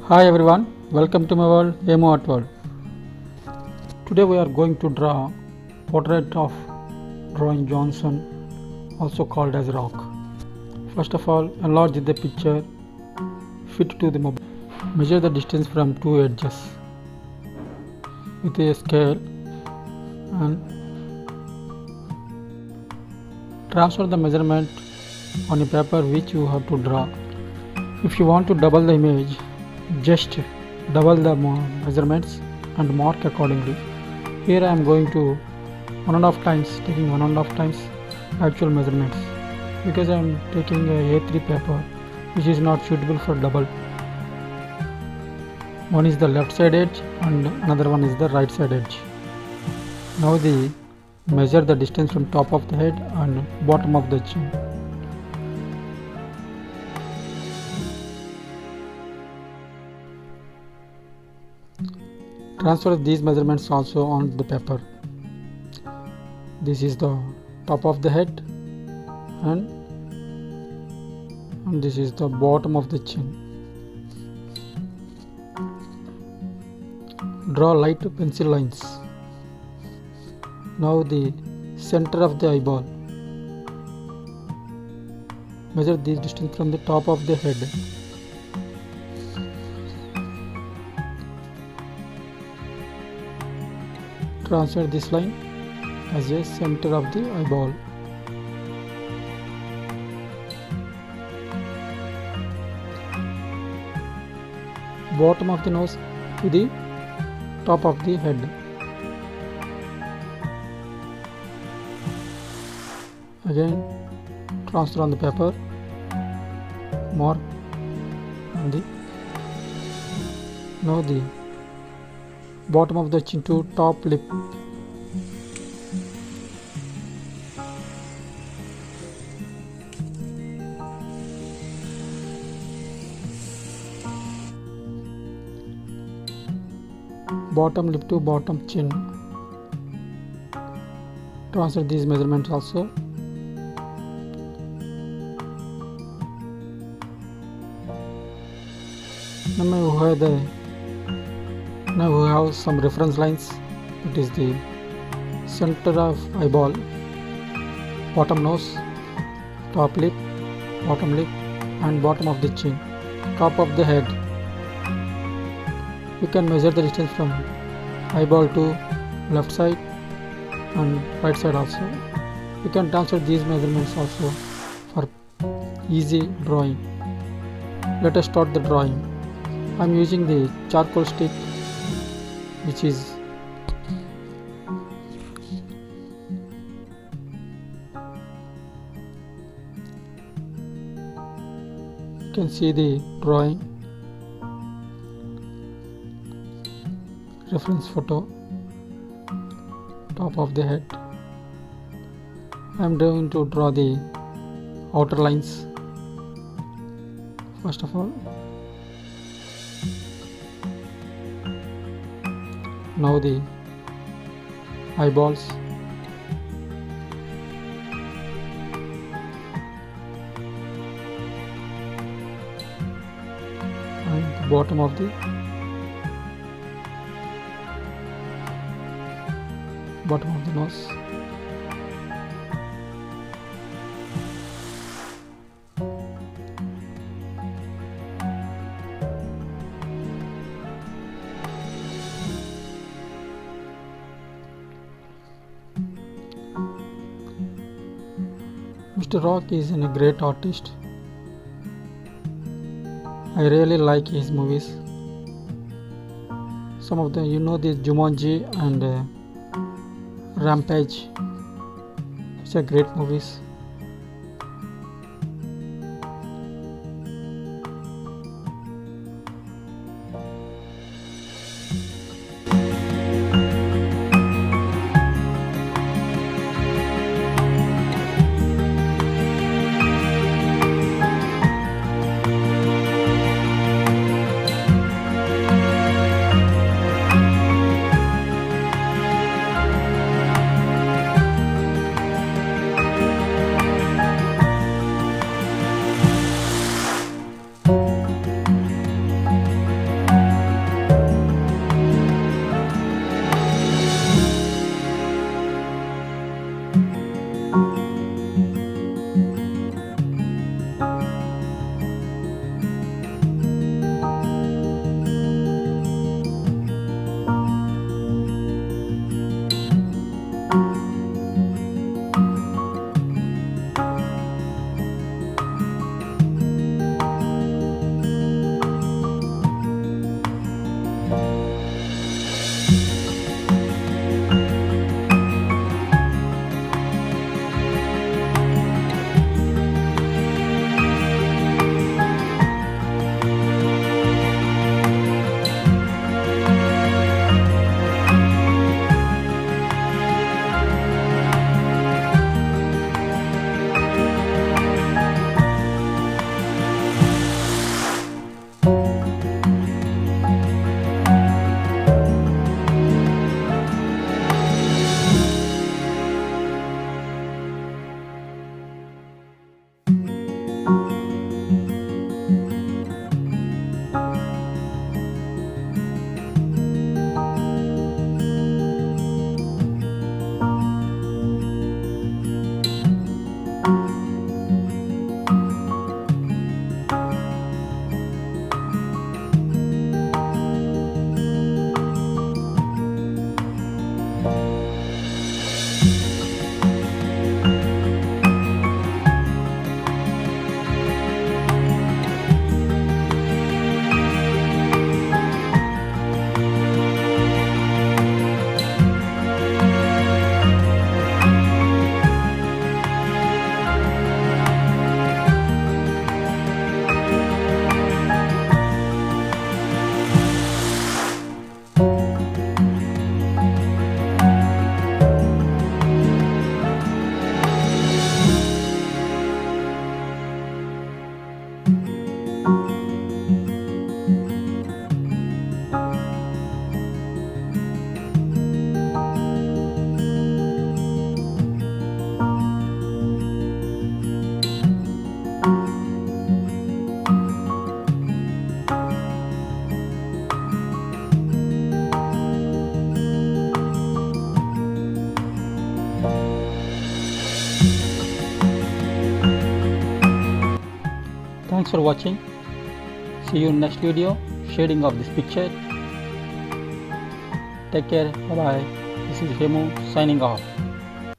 Hi everyone, welcome to my world, hemuartworld. Today we are going to draw portrait of Dwayne Johnson, also called as Rock. First of all, enlarge the picture, fit to the mobile. Measure the distance from two edges with a scale and transfer the measurement on a paper which you have to draw. If you want to double the image, just double the measurements and mark accordingly. Here I am going to taking 1.5 times actual measurements because I am taking a A3 paper which is not suitable for double. One is the left side edge and another one is the right side edge. Now measure the distance from top of the head and bottom of the chin. Transfer these measurements also on the paper. This is the top of the head and this is the bottom of the chin. Draw light pencil lines. Now the center of the eyeball. Measure this distance from the top of the head. Transfer this line as a center of the eyeball. Bottom of the nose to the top of the head. Again transfer on the paper, mark on the now the bottom of the chin to top lip. Bottom lip to bottom chin. Transfer these measurements also. Now we have some reference lines. It is the center of eyeball, bottom nose, top lip, bottom lip and bottom of the chin, top of the head. You can measure the distance from eyeball to left side and right side also. You can transfer these measurements also for easy drawing. Let us start the drawing. I am using the charcoal stick which is you can see the drawing reference photo, top of the head. I am going to draw the outer lines. First of all, now the eyeballs, and the bottom of the nose. Mr. Rock is a great artist. I really like his movies. Some of them, the Jumanji and Rampage. It's a great movies. Thanks for watching. See you in next video shading of this picture. Take care. Bye bye. This is Hemu signing off.